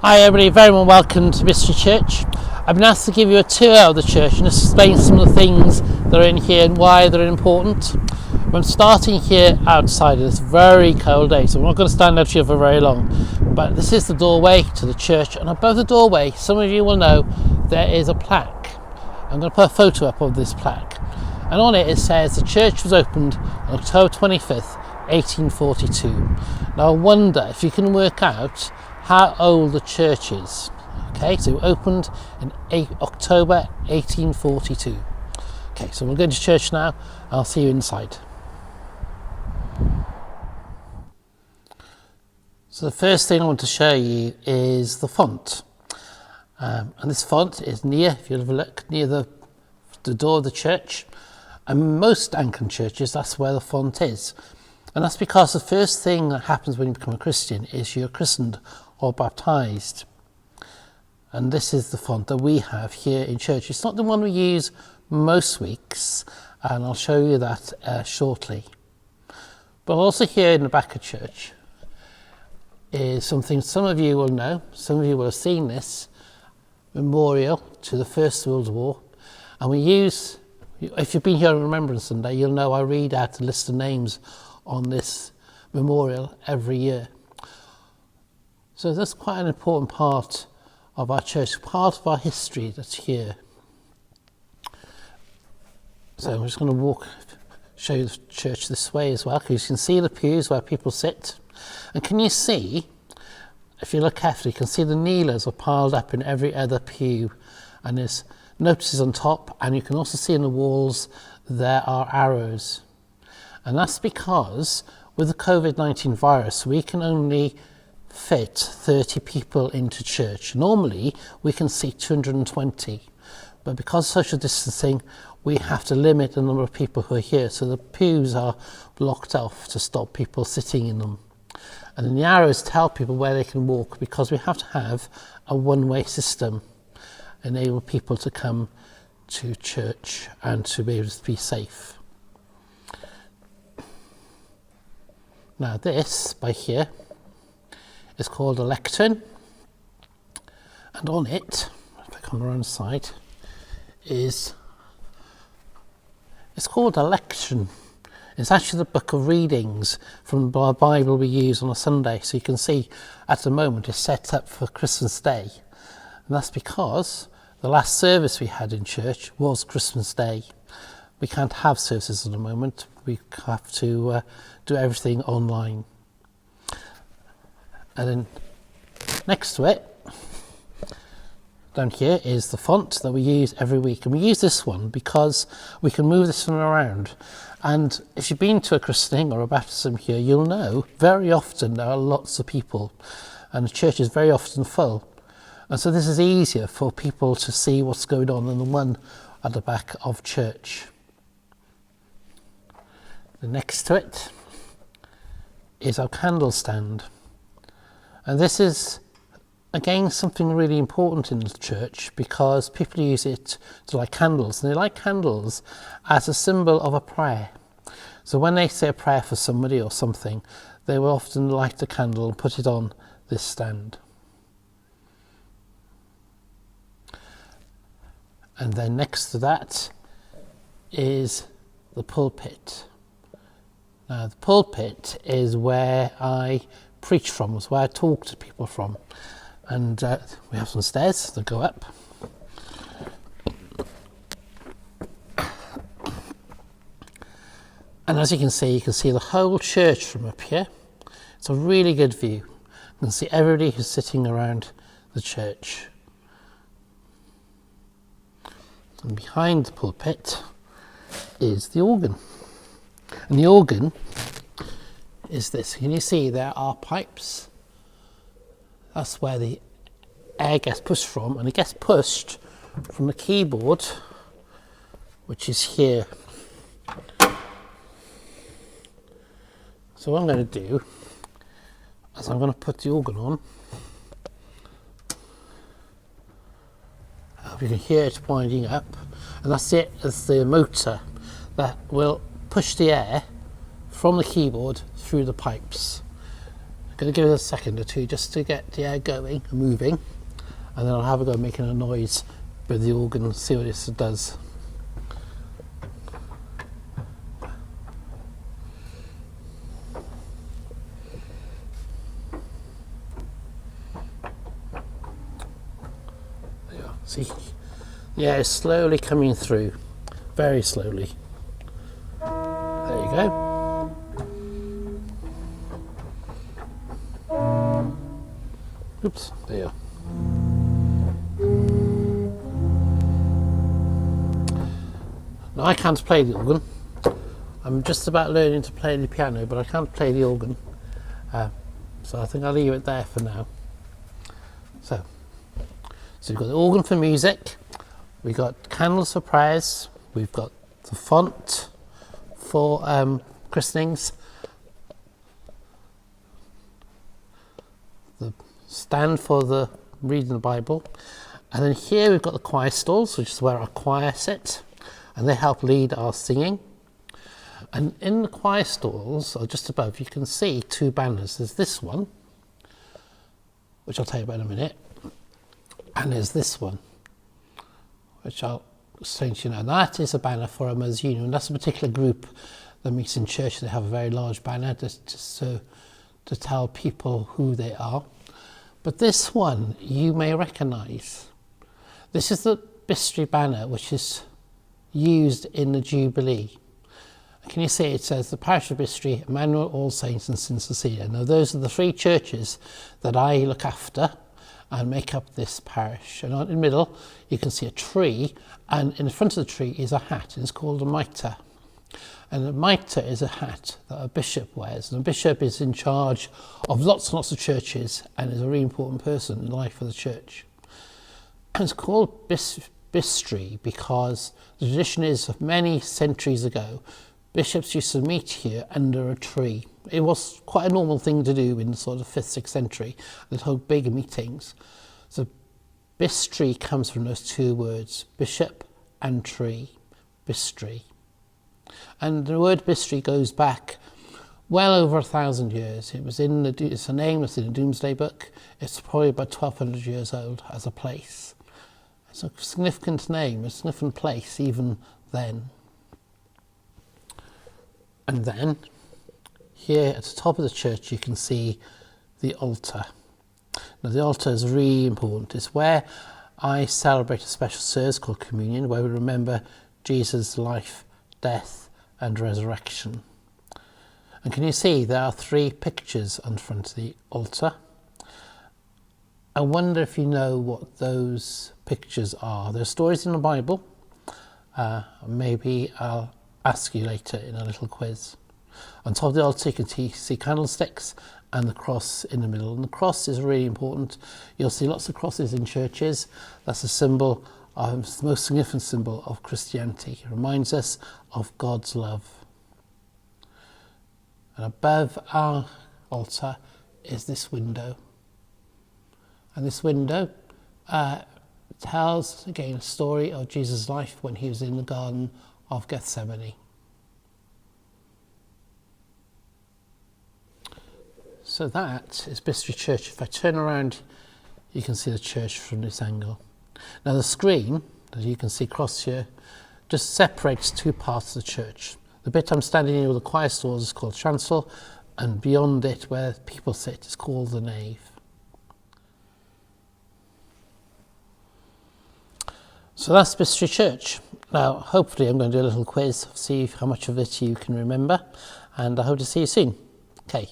Hi everybody, very well welcome to Bistre Church. I've been asked to give you a tour of the church and explain some of the things that are in here and why they're important. I'm starting here outside of this very cold day, so I'm not going to stand out here for very long. But this is the doorway to the church, and above the doorway, some of you will know, there is a plaque. I'm going to put a photo up of this plaque. And on it says the church was opened on October 25th, 1842. Now I wonder if you can work out how old the church is. Okay, so it opened in October 1842. Okay, so we're going to church now. I'll see you inside. So the first thing I want to show you is the font. And this font is near, if you have a look, near the door of the church. And most Anglican churches, that's where the font is. And that's because the first thing that happens when you become a Christian is you're christened or baptised. And this is the font that we have here in church. It's not the one we use most weeks, and I'll show you that shortly. But also here in the back of church is something some of you will know, some of you will have seen this, memorial to the First World War. And we use, if you've been here on Remembrance Sunday, you'll know I read out a list of names on this memorial every year. So that's quite an important part of our church, part of our history that's here. So I'm just going to show you the church this way as well, because you can see the pews where people sit. And can you see, if you look carefully, you can see the kneelers are piled up in every other pew. And there's notices on top, and you can also see in the walls there are arrows. And that's because with the COVID-19 virus, we can only fit 30 people into church. Normally, we can seat 220. But because of social distancing, we have to limit the number of people who are here. So the pews are blocked off to stop people sitting in them. And then the arrows tell people where they can walk, because we have to have a one-way system, enable people to come to church and to be able to be safe. Now this, by here, is called a lectern, and on it, if I come around the side, it's called a lectern. It's actually the book of readings from the Bible we use on a Sunday. So you can see at the moment it's set up for Christmas Day, and that's because the last service we had in church was Christmas Day. We can't have services at the moment. We have to do everything online. And then next to it, down here, is the font that we use every week. And we use this one because we can move this one around. And if you've been to a christening or a baptism here, you'll know very often there are lots of people, and the church is very often full. And so this is easier for people to see what's going on than the one at the back of church. And next to it is our candle stand. And this is, again, something really important in the church, because people use it to light candles. And they light candles as a symbol of a prayer. So when they say a prayer for somebody or something, they will often light a candle and put it on this stand. And then next to that is the pulpit. Now the pulpit is where I preach from, is where I talk to people from. And we have some stairs that go up. And as you can see the whole church from up here. It's a really good view. You can see everybody who's sitting around the church. And behind the pulpit is the organ. And the organ is this. Can you see there are pipes? That's where the air gets pushed from, and it gets pushed from the keyboard, which is here. So what I'm going to do is I'm going to put the organ on. I hope you can hear it winding up, and that's it. It's the motor that will push the air from the keyboard through the pipes. I'm going to give it a second or two just to get the air going and moving, and then I'll have a go making a noise with the organ and see what this does. There you are. See, the air is slowly coming through, very slowly. There you go. Oops, there you are. Now I can't play the organ. I'm just about learning to play the piano, but I can't play the organ. So I think I'll leave it there for now. So we've got the organ for music, we've got candles for prayers, we've got the font for christenings, the stand for the reading the Bible, and then here we've got the choir stalls, which is where our choir sit, and they help lead our singing. And in the choir stalls, or just above, you can see two banners. There's this one, which I'll tell you about in a minute, and there's this one, which I'll explain to you now. That is a banner for a Mother's Union. That's a particular group that meets in church. They have a very large banner just to tell people who they are. But this one you may recognise. This is the Bistre banner, which is used in the Jubilee. Can you see it says the parish of Bistre, Emmanuel, All Saints and St Cecilia. Now those are the three churches that I look after and make up this parish. And in the middle you can see a tree, and in the front of the tree is a hat, and it's called a mitre. And a mitre is a hat that a bishop wears, and a bishop is in charge of lots and lots of churches and is a really important person in the life of the church. And it's called Bistre because the tradition is of many centuries ago, bishops used to meet here under a tree. It was quite a normal thing to do in the sort of 5th, 6th century. They'd hold big meetings. So Bistre comes from those two words, bishop and tree, Bistre. And the word Bistre goes back well over 1,000 years. It's a name that's in the Domesday Book. It's probably about 1,200 years old as a place. It's a significant name, a significant place even then. And then here at the top of the church you can see the altar. Now the altar is really important. It's where I celebrate a special service called communion, where we remember Jesus' life, death and resurrection. And can you see there are 3 pictures on front of the altar? I wonder if you know what those pictures are. There are stories in the Bible. Maybe I'll ask you later in a little quiz. On top of the altar you can see candlesticks and the cross in the middle. And the cross is really important. You'll see lots of crosses in churches. That's a symbol, the most significant symbol of Christianity. It reminds us of God's love. And above our altar is this window. And this window tells, again, a story of Jesus' life when he was in the Garden of Gethsemane. So that is Bistre Church. If I turn around, you can see the church from this angle. Now the screen, as you can see across here, just separates 2 parts of the church. The bit I'm standing in with the choir stalls is called chancel, and beyond it, where people sit, is called the nave. So that's Bistre Church. Now, hopefully I'm going to do a little quiz, see how much of it you can remember, and I hope to see you soon. Okay.